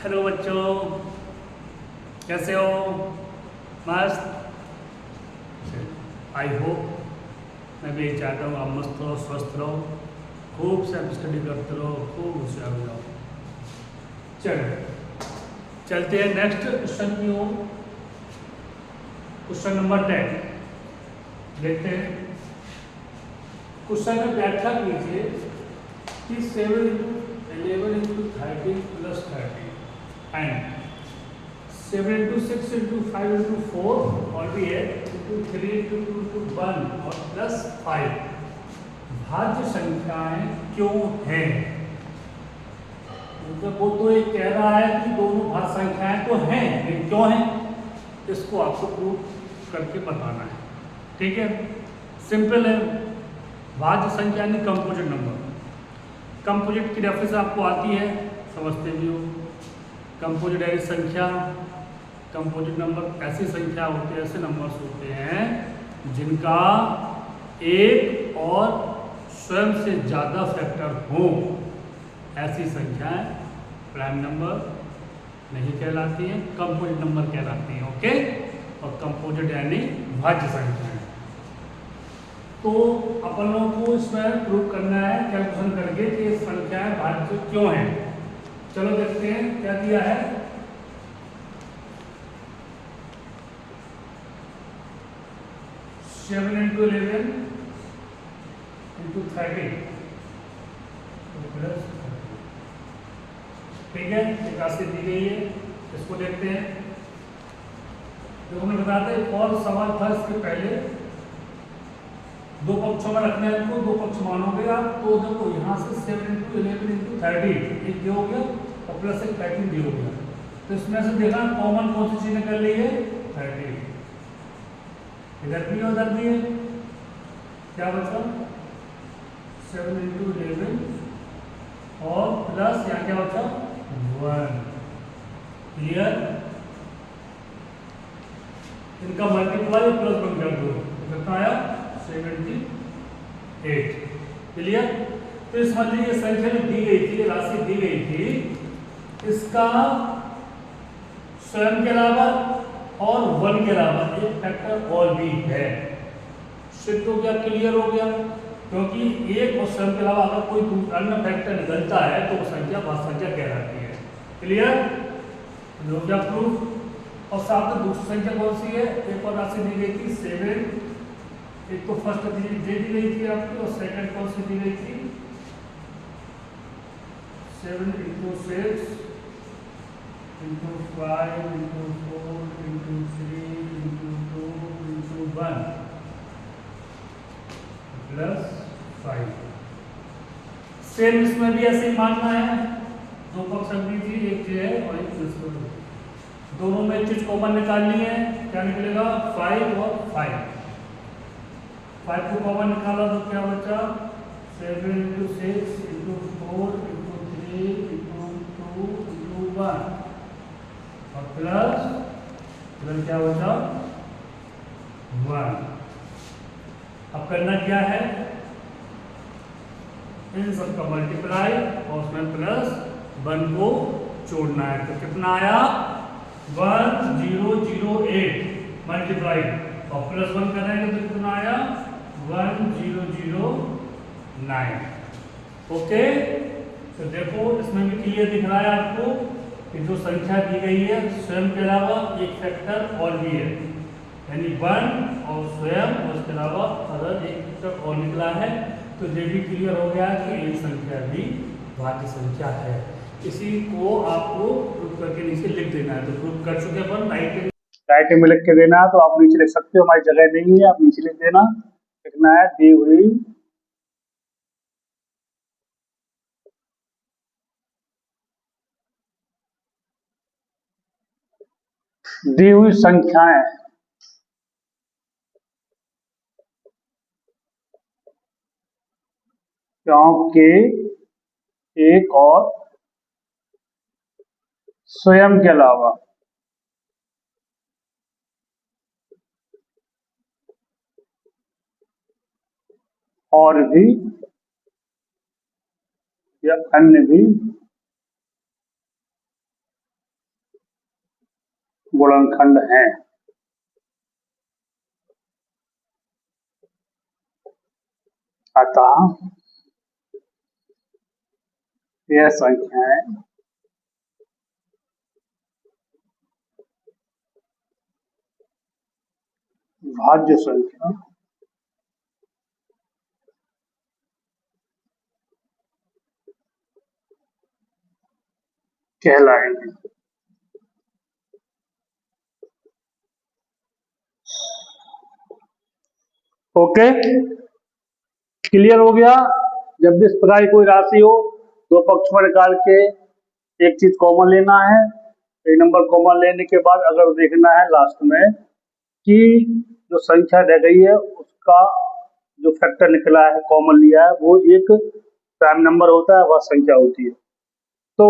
Hello बच्चों, कैसे हो? मस्त। आई होप, मैं भी यही चाहता हूँ आप मस्त रहो, स्वस्थ रहो, खूब से स्टडी करते रहो, खूब होशियार हो जाओ। चलो चलते हैं नेक्स्ट क्वेश्चन की ओर। क्वेश्चन नंबर 10 देखते हैं। क्वेश्चन में व्याख्या कीजिए कि 7 into 11 into 13 plus 30 and 7 into 6 into 5 into 4 और भी है into 3 into 2 into 1 और प्लस 5 भाज्य संख्याएं क्यों हैं? मतलब वो तो ये कह रहा है कि दोनों भाज्य संख्याएं तो हैं, लेकिन क्यों हैं इसको आपको प्रूव करके बताना है। ठीक है, सिंपल है। भाज्य संख्या यानी composite number. Composite key reference आपको आती है, समझते भी हो। कंपोजिट यानी संख्या, कंपोजिट नंबर ऐसी संख्या होती है, ऐसे नंबर्स होते हैं जिनका एक और स्वयं से ज़्यादा फैक्टर हो। ऐसी संख्याएं प्राइम नंबर नहीं कहलाती हैं, कंपोजिट नंबर कहलाती हैं। ओके, और कंपोजिट यानी भाज्य संख्याएं। तो अपन लोगों को इसमें प्रूव करना है कैलकुलेशन करके कि ये संख्याएं भाज्य क्यों हैं। चलो देखते हैं क्या दिया है। 7 into 11 into 30 प्लस, ठीक है, एक राशि दी गई है, इसको देखते हैं। जो हमने बताया था और सवाल था इसके पहले, दो पक्षों में रखने हैं इनको, दो पक्ष मानोगे आप तो देखो यहाँ से 7 into 11 into 30 एक हो गया और प्लस एक 13 हो गया। तो इसमें से देखना कॉमन कौन सी चीज निकल रही है? 30। इधर भी उधर भी है, क्या बचा? 7 into 11 और प्लस यहाँ क्या बचा? 1। क्लियर? इनका मल्टीप्लाई प्लस 1 कर दो, कितना आया? 78। क्लियर? तो इस मतलब ये संख्या जो दी गई थी, राशि दी गई थी, इसका स्वयं के अलावा और 1 के अलावा एक फैक्टर और भी है। शिफ्ट हो गया, क्लियर हो गया। क्योंकि एक और स्वयं के अलावा अगर कोई अन्य फैक्टर निकलता है तो वो संख्या भाज्य संख्या कहलाती है। क्लियर हो गया प्रूफ। और साथ में दूसरी संख्या कौन सी है? एक और राशि दी गई थी 7। एक तो फर्स्ट दे दी गई थी आपकी, और सेकंड कौन सी दी गई थी? 7 into 6 into 5 into 4 into 3 into 2 into 1 plus 5। Same इसमें भी ऐसे ही मानना है। दो पक्ष दी थी, एक जो है और एक प्लस। दोनों में एक चीज कॉमन निकालनी है, क्या निकलेगा? 5 और 5। 5 को कॉमन निकाला तो क्या बचा? 7 into 6 into 4 into 3 into 2 into 1 और प्लस इधर क्या बचा? 1। अब करना क्या है? इन सबका मल्टीप्लाई और उसमें प्लस 1 को जोड़ना है। तो कितना आया? 1008 मल्टीप्लाई और प्लस 1 करेंगे तो कितना आया? 1009। ओके, तो देखो इसमें भी क्लियर दिख रहा है आपको कि जो संख्या दी गई है स्वयं के अलावा एक फैक्टर और भी है, यानी 1 और स्वयं और उसके अलावा अदर एक फैक्टर और निकला है। तो ये भी क्लियर हो गया कि एक संख्या भी भाज्य संख्या है। इसी को आपको प्रूफ करके नीचे लिख देना है। तो प्रूफ कर चुके अपन, राइट में लिख के देना है। तो आप नीचे लिख सकते हो, हमारी जगह नहीं है, आप नीचे लिख देना। लिखना है दी हुई संख्याएं क्योंकि एक और स्वयं के अलावा और भी या अन्य भी गुणनखंड हैं। अतः यह संख्याएं भाज्य संख्या कहलाएंगी। ओके, क्लियर हो गया। जब भी इस प्रकार की कोई राशि हो, दो पक्ष पर निकाल के एक चीज कॉमन लेना है, एक नंबर कॉमन लेने के बाद अगर देखना है लास्ट में कि जो संख्या रह गई है उसका जो फैक्टर निकला है, कॉमन लिया है, वो एक प्राइम नंबर होता है, वह संख्या होती है। तो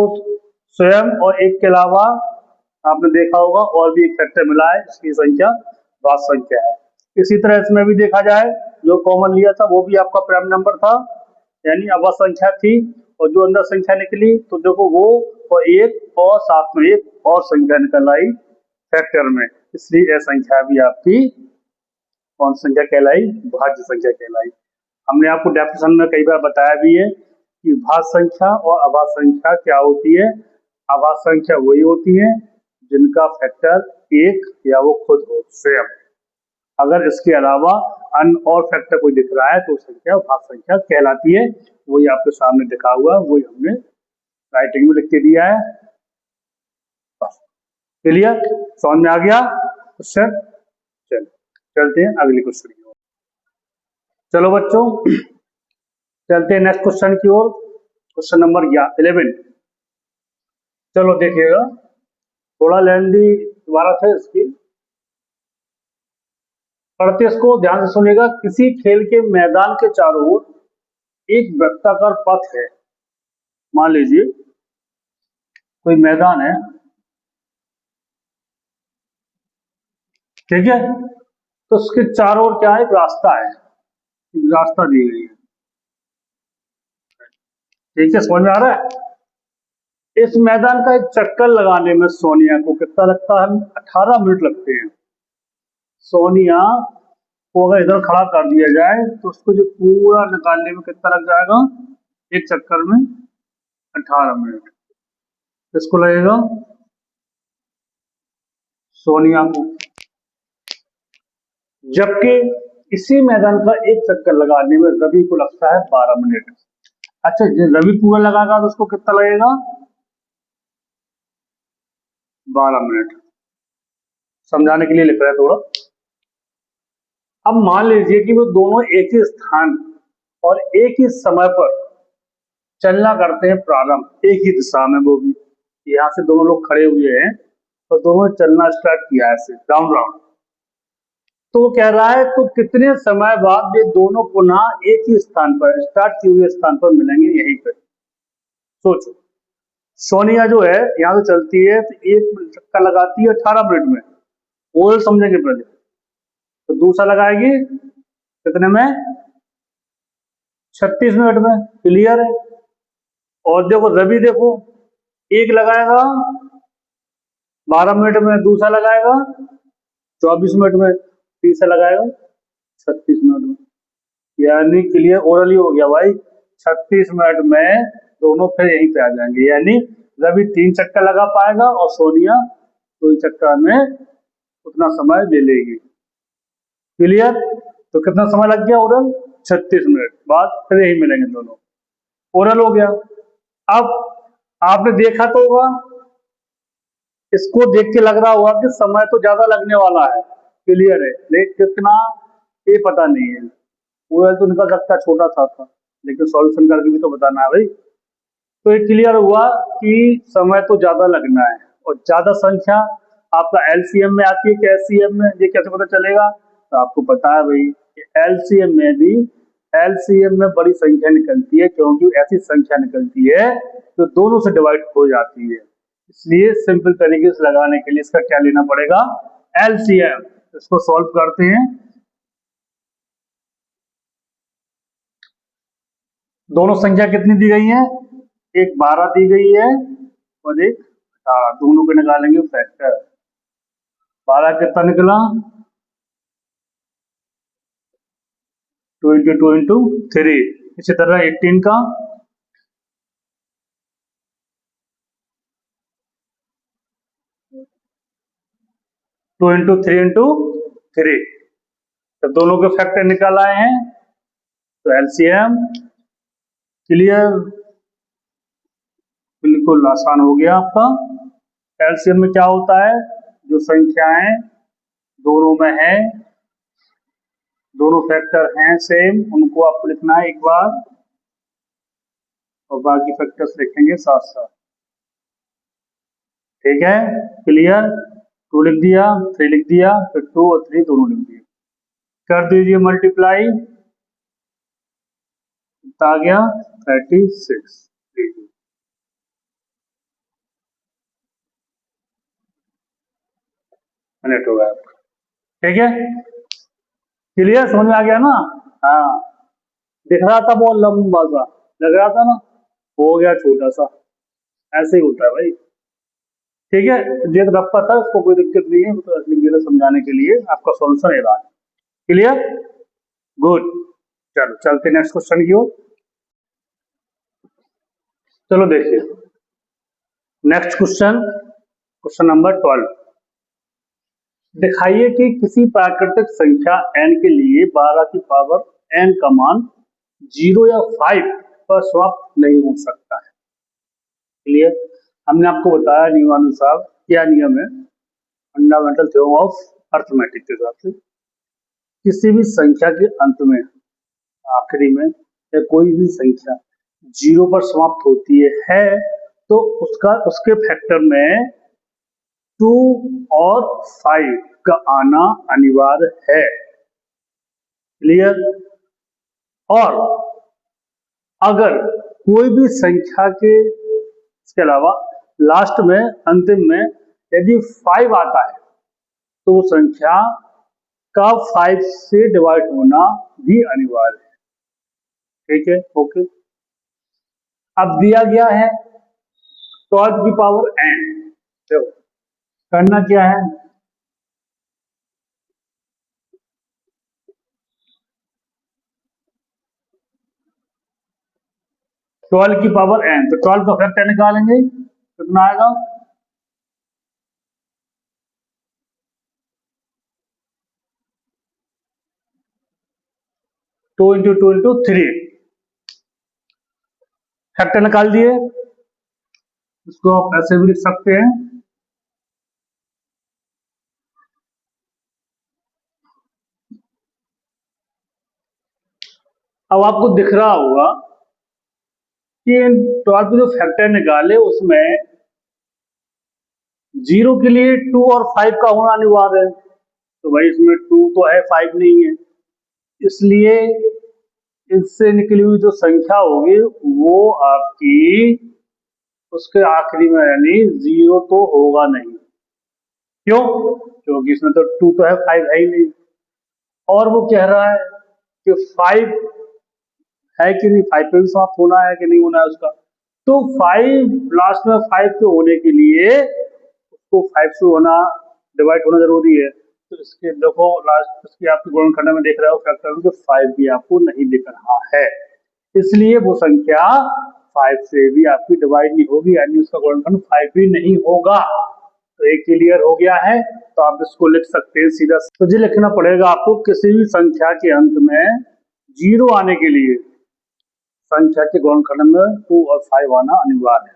स्वयं और एक के अलावा आपने देखा होगा और भी एक फैक्टर मिला है, इसकी संख्या भाज्य संख्या है। इसी तरह इसमें भी देखा जाए, जो कॉमन लिया था वो भी आपका प्राइम नंबर था, यानी अभाज्य संख्या थी, और जो अंदर संख्या निकली तो देखो वो और एक और साथ में एक और संख्या निकल आई फैक्टर में, इसलिए यह संख्या भी आपकी कौन संख्या कहलाई? भाज्य संख्या कहलाई। हमने आपको डेफिनेशन में कई बार बताया भी है कि भाज्य संख्या और अभाज्य संख्या क्या होती है। अभाज्य संख्या वही होती है जिनका फैक्टर एक या वो खुद हो स्वयं। अगर इसके अलावा अन्य और फैक्टर कोई दिख रहा है तो संख्या भाज्य संख्या कहलाती है। वही आपके सामने दिखा हुआ, वही हमने राइटिंग में लिख के दिया है। क्लियर? समझ में आ गया क्वेश्चन? चलो चलते हैं अगले क्वेश्चन की ओर। चलो बच्चों चलते हैं नेक्स्ट क्वेश्चन की ओर। Question number 11। चलो देखिएगा, थोड़ा लेंदी इबारत है इसकी, पढ़ते इसको ध्यान से सुनिएगा। किसी खेल के मैदान के चारों ओर एक वृत्ताकार पथ है। मान लीजिए कोई मैदान है, ठीक है, तो उसके चारों ओर क्या है? एक रास्ता है, एक रास्ता दी गई है, ठीक है, समझ में आ रहा है? इस मैदान का एक चक्कर लगाने में सोनिया को कितना लगता है? 18 मिनट लगते हैं। सोनिया को अगर इधर खड़ा कर दिया जाए तो उसको जो पूरा निकालने में कितना लग जाएगा? एक चक्कर में 18 मिनट। किसको लगेगा? सोनिया को। जबकि इसी मैदान का एक चक्कर लगाने में रवि को लगता है 12 मिनट। अच्छा, रवि पूरा लगाएगा तो उसको कितना लगेगा? 12 मिनट। समझाने के लिए लिख रहा है थोड़ा। अब मान लीजिए कि वो दोनों एक ही स्थान और एक ही समय पर चलना करते हैं प्रारंभ, एक ही दिशा में, वो भी यहां से दोनों लोग खड़े हुए हैं तो दोनों चलना स्टार्ट किया है ऐसे राउंड राउंड। तो वो कह रहा है तो कितने समय बाद ये दोनों पुनः एक ही स्थान पर, स्टार्ट किए हुए स्थान पर मिलेंगे यहीं पर? सोचो, सोनिया जो है यहां से चलती है तो एक चक्कर लगाती है 18 मिनट में, वो समझेंगे पहले। तो दूसरा लगाएगी कितने में? 36 मिनट में। क्लियर है? और देखो रवि, देखो एक लगाएगा 12 मिनट में, दूसरा लगाएगा 24 मिनट में, तीसरा लगाएगा 36 मिनट में। यानी क्लियर ओरली हो गया भाई, 36 मिनट में दोनों फिर यहीं पे आ जाएंगे। यानी रवि 3 चक्कर लगा पाएगा और सोनिया 2 चक्कर में उतना समय ले लेगी। क्लियर? तो कितना समय लग गया ओरल? 36 मिनट बाद फिर यही मिलेंगे दोनों। ओरल हो गया। अब आपने देखा तो होगा, इसको देख के लग रहा होगा कि समय तो ज्यादा लगने वाला है। क्लियर है? लेकिन कितना ये पता नहीं है। ओरल तो निकल सकता छोटा सा था, लेकिन सॉल्यूशन करके भी तो बताना है भाई। तो ये क्लियर हुआ कि समय तो ज्यादा लगना है, और ज्यादा संख्या आपका एलसीएम में आती है कि एचसीएम में, ये कैसे पता चलेगा? तो आपको पता है भाई कि एलसीएम में भी, एलसीएम में बड़ी संख्या निकलती है, क्योंकि ऐसी संख्या निकलती है जो दोनों से डिवाइड हो जाती है। इसलिए सिंपल तरीके से लगाने के लिए इसका क्या लेना पड़ेगा? एलसीएम। इसको सॉल्व करते हैं। दोनों संख्या कितनी दी गई है? एक 12 दी गई है और एक 18, दोनों को निकालेंगे फैक्टर। 12 कितना निकला, 2 इंटू 2 इंटू 3। इसी तरह 18 का 2 इंटू 3 इंटू 3। जब दोनों के फैक्टर निकल आए हैं तो एलसीएम क्लियर, बिल्कुल आसान हो गया आपका। एलसीएम में क्या होता है, जो संख्याएं दोनों में है, दोनों फैक्टर हैं सेम, उनको आपको लिखना है एक बार और बाकी फैक्टर्स लिखेंगे साथ साथ। ठीक है, क्लियर। 2 लिख दिया, 3 लिख दिया, फिर 2 और 3 दोनों लिख दिए। कर दीजिए मल्टीप्लाई, आ गया 36। मिनट हो गया। ठीक है, क्लियर, समझ में आ गया ना। हाँ, दिख रहा था बहुत लंबा सा, लग रहा था ना, हो गया छोटा सा। ऐसे ही होता है भाई। ठीक है, ये तो रफ्ता था, उसको कोई दिक्कत नहीं है, तो असली समझाने के लिए आपका सॉल्यूशन रहा है। Clear, good. चलो चलते नेक्स्ट क्वेश्चन की ओर। चलो देखिए नेक्स्ट क्वेश्चन, क्वेश्चन नंबर 12। दिखाइए कि किसी प्राकृतिक संख्या n के लिए 12 की पावर n का मान 0 या 5 पर समाप्त नहीं हो सकता है। क्लियर, हमने आपको बताया नियमानुसार क्या नियम है, फंडामेंटल थ्योरम ऑफ अर्थमेटिक के हिसाब से किसी भी संख्या के अंत में, आखिरी में, या कोई भी संख्या 0 पर समाप्त होती है तो उसका उसके फैक्टर में 2 और 5 का आना अनिवार्य है। क्लियर, और अगर कोई भी संख्या के इसके अलावा लास्ट में, अंतिम में यदि 5 आता है तो वो संख्या का 5 से डिवाइड होना भी अनिवार्य है। ठीक है, ओके। अब दिया गया है 12 की पावर n, तो करना क्या है, 12 की पावर n, तो 12 का फैक्टर निकालेंगे, कितना आएगा, 2 इंटू 2 इंटू 3। फैक्टर निकाल दिए, इसको आप ऐसे भी लिख सकते हैं, अब आपको दिख रहा होगा कि 12 के जो फैक्टर निकाले उसमें 0 के लिए 2 और 5 का होना अनिवार्य है, तो भाई इसमें 2 तो है, 5 नहीं है, इसलिए इससे निकली हुई जो संख्या होगी वो आपकी उसके आखिरी में, यानी 0 तो होगा नहीं। क्यों, क्योंकि इसमें तो 2 तो है, 5 है ही नहीं। और वो कह रहा है कि 5 है कि नहीं, 5 पे भी समाप्त होना है कि नहीं होना है उसका, तो 5 लास्ट में 5 के होने के लिए उसको 5 से होना, डिवाइड होना जरूरी है। तो इसके देखो लास्ट इसकी आपकी गुणनखंड में देख रहे हो फैक्टर में 5 भी आपको नहीं दिख रहा है, इसलिए वो संख्या 5 से भी आपकी डिवाइड नहीं होगी, यानी उसका गुणनखंड 5 भी नहीं होगा। तो एक क्लियर हो गया है, तो आप इसको लिख सकते हैं सीधा। तो जी लिखना पड़ेगा आपको, किसी भी संख्या के अंत में 0 आने के लिए संख्या के गुणनखंड में 2 और 5 आना अनिवार्य है।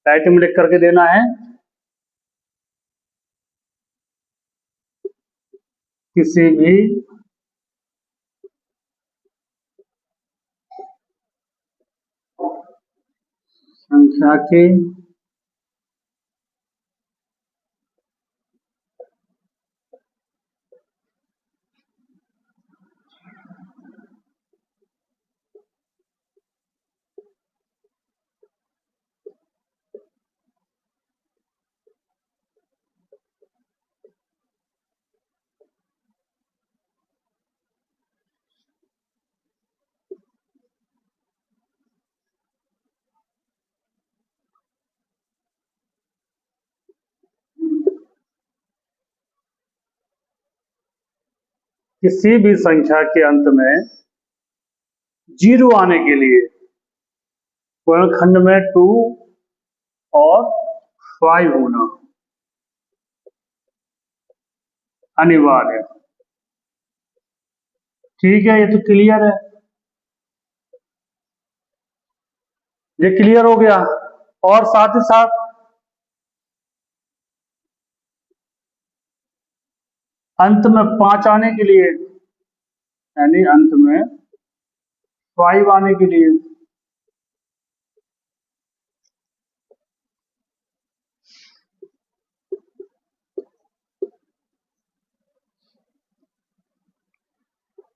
राइट में लिख करके देना है, किसी भी संख्या के किसी भी संख्या के अंत में 0 आने के लिए वर्णखंड में 2 और 5 होना अनिवार्य है। ठीक है, ये तो क्लियर है, ये क्लियर हो गया। और साथ ही साथ अंत में 5 आने के लिए, यानी अंत में 5 आने के लिए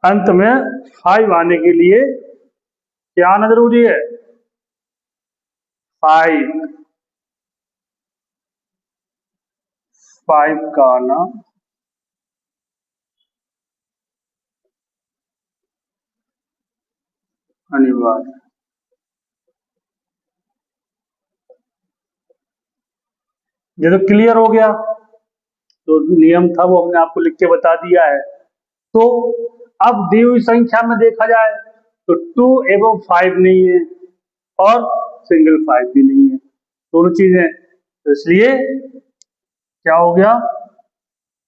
अंत में 5 आने के लिए क्या आना जरूरी है? 5 का आना अनिवार्य। ये तो क्लियर हो गया, तो नियम था वो हमने आपको लिख के बता दिया है। तो अब दी हुई संख्या में देखा जाए तो 2 एवं 5 नहीं है और सिंगल 5 भी नहीं है, दोनों चीजें। तो इसलिए क्या हो गया,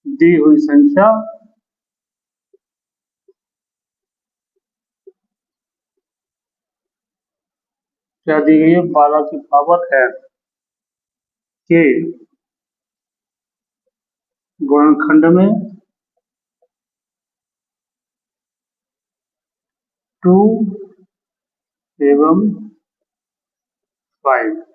दी हुई संख्या क्या दी गई है, 12 की पावर f के गुणनखंड में 2 एवं 5।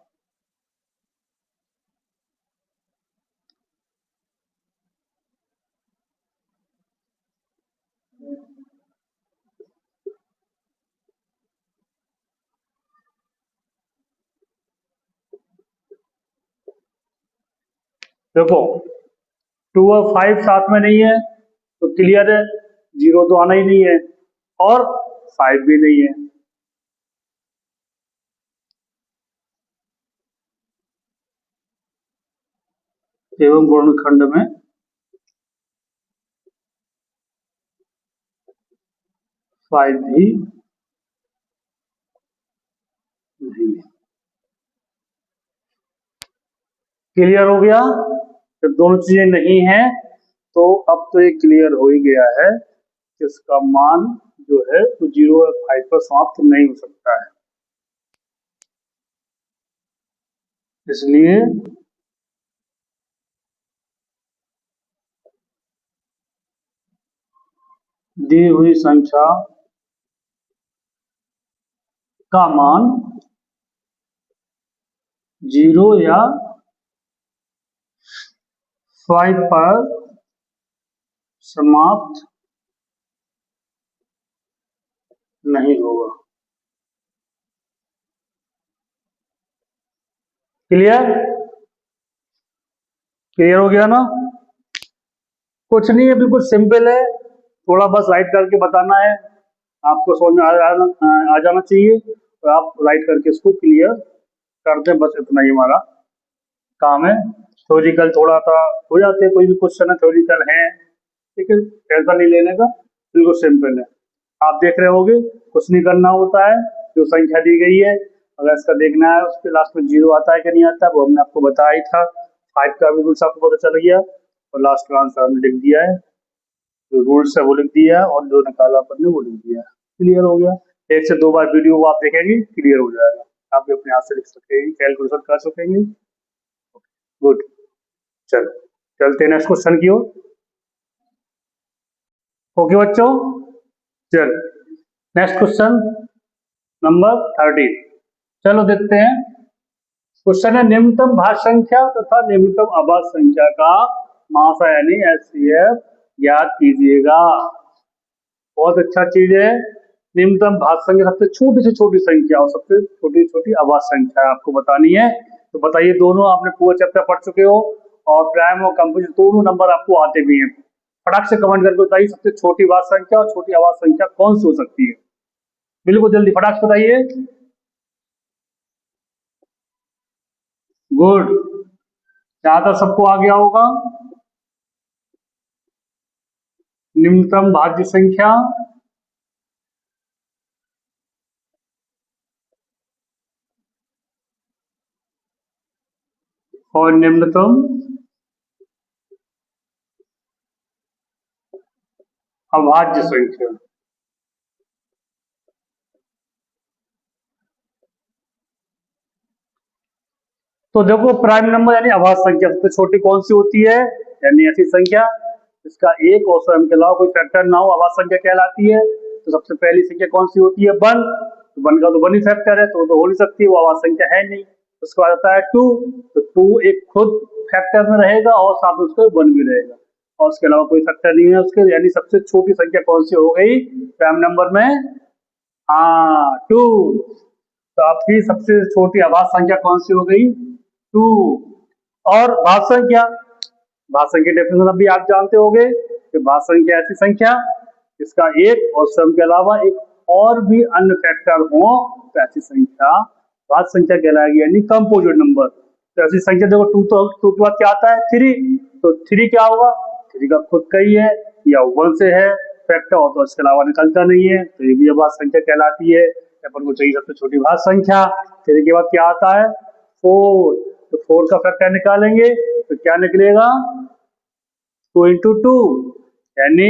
देखो 2 और 5 साथ में नहीं है तो क्लियर है, 0 तो आना ही नहीं है और 5 भी नहीं है। एवं गुणनखंड में 5 भी नहीं है। क्लियर हो गया, जब दोनों चीजें नहीं है तो अब तो ये क्लियर हो ही गया है कि इसका मान जो है वो 0 और 5 पर समाप्त नहीं हो सकता है। इसलिए दी हुई संख्या का मान 0 या 5 पर समाप्त नहीं होगा। क्लियर, क्लियर हो गया ना? कुछ नहीं है, बिल्कुल सिंपल है, थोड़ा बस राइट करके बताना है, आपको समझ में आ जाना चाहिए और आप राइट करके इसको क्लियर कर दें, बस इतना ही हमारा काम है। थ्योरिकल थोड़ा सा हो जाते हैं, कोई भी क्वेश्चन है थ्योरिकल है, ठीक है, ऐसा नहीं लेने का, बिल्कुल सिंपल है। आप देख रहे होगे, कुछ नहीं करना होता है, जो संख्या दी गई है अगर इसका देखना है उसके लास्ट में 0 आता है कि नहीं आता है वो हमने आपको बताया ही था। 5 का भी रूल्स आपको पता चल गया और लास्ट का आंसर हमने लिख दिया है, जो रूल्स है वो लिख दिया है और जो निकाला अपन ने वो लिख दिया है। क्लियर हो गया, 1 से 2 बार वीडियो को आप देखेंगे क्लियर हो जाएगा, आप भी अपने हाथ से लिख सकेंगे, कैलकुलेशन कर सकेंगे। गुड, चल चलते हैं नेक्स्ट क्वेश्चन की ओर। ओके बच्चों, चल नेक्स्ट क्वेश्चन नंबर 30। चलो देखते हैं, क्वेश्चन है निम्नतम भाज्य संख्या तथा निम्नतम अभाज्य संख्या का मासा यानी एचसीएफ ज्ञात कीजिएगा। बहुत अच्छा चीज है, निम्नतम भाज्य संख्या सबसे छोटी से छोटी संख्या और सबसे छोटी छोटी अभाज्य संख्या आपको बतानी है। तो बताइए, दोनों आपने पूरा चैप्टर पढ़ चुके हो और प्राइम और कंपोजिट दोनों नंबर आपको आते भी हैं। फटाक से कमेंट करके बताइए सबसे छोटी भाज्य संख्या और छोटी अभाज्य संख्या कौन सी हो सकती है, बिल्कुल जल्दी फटाक से बताइए। गुड, ज्यादा सबको आ गया होगा। निम्नतम भाज्य संख्या और निम्नतम अभाज्य संख्या। तो देखो प्राइम नंबर यानी अभाज्य संख्या सबसे छोटी कौन सी होती है, यानी ऐसी संख्या इसका एक और स्वयं के अलावा कोई फैक्टर ना हो, अभाज्य संख्या कहलाती है। तो सबसे पहली संख्या कौन सी होती है, 1। तो 1 का तो 1 ही फैक्टर है, तो हो नहीं सकती, वो अभाज्य संख्या है नहीं। उसके बाद आता है 2, तो 2 एक खुद फैक्टर में रहेगा और साथ में उसका 1 भी रहेगा, और उसके अलावा कोई फैक्टर नहीं है उसके, यानी सबसे छोटी संख्या कौन सी हो गई प्राइम नंबर में, हाँ 2। तो आपकी सबसे छोटी अभाज्य संख्या कौन सी हो गई, 2। और भाज्य संख्या, भाज्य संख्या डेफिनेशन अभी आप जानते होंगे कि भाज्य संख्या ऐसी संख्या इसका एक और स्वयं के अलावा एक और भी अन्य फैक्टर हो, तो ऐसी संख्या भाज्य संख्या कहलाएगी, यानी कंपोजिट नंबर। तो ऐसी संख्या देखो 2 के बाद क्या आता है, 3। तो 3 क्या होगा, 3 का खुद का ही है या 1 से है फैक्टर, और तो इसके अलावा निकलता नहीं है, तो ये भी अभाज्य संख्या कहलाती है। अपन को चाहिए सबसे छोटी भाज्य संख्या। 3 के बाद क्या आता है, 4। तो 4 का फैक्टर निकालेंगे तो क्या निकलेगा, 2 into 2, यानी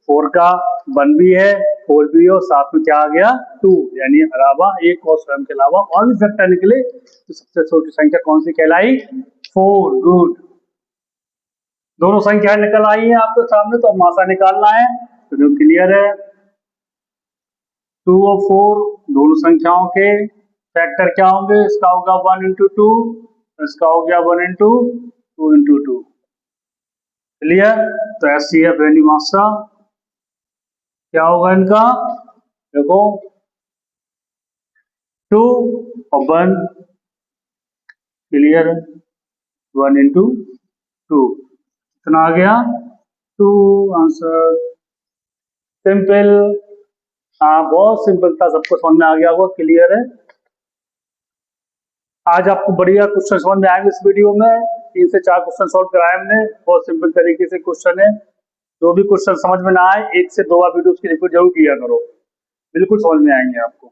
4 का 1 भी है, 4 भी है, और साथ में क्या आ गया 2, यानी अलावा एक और स्वयं के अलावा और भी फैक्टर निकले। तो सबसे छोटी संख्या कौन सी कहलाई, 4। गुड, दोनों संख्या निकल आई है आपके सामने, तो अब मासा निकालना है, तो जो क्लियर है 2 और 4 दोनों संख्याओं के फैक्टर क्या होंगे, इसका होगा 1 into 2, इसका हो गया 1 into 2 into 2। क्लियर, तो ऐसी है ब्रेनी मास्टर, क्या होगा इनका, देखो 2 और 1, क्लियर, 1 into 2 कितना आ गया, 2 आंसर। सिंपल, हाँ बहुत सिंपल था, सबको समझ में आ गया होगा, क्लियर है। आज आपको बढ़िया क्वेश्चन समझ में आएंगे इस वीडियो में, 3 से 4 क्वेश्चन सॉल्व कराए हमने, बहुत सिंपल तरीके से क्वेश्चन है। जो भी क्वेश्चन समझ में ना आए 1 से 2 बार वीडियो की रिपीट जरूर किया करो, बिल्कुल समझ में आएंगे आपको,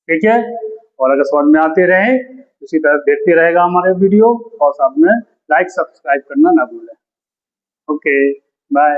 ठीक है। और अगर समझ में आते रहे इसी तरह देखते रहेगा हमारे वीडियो, और साथ में लाइक सब्सक्राइब करना ना भूलें। Okay, bye.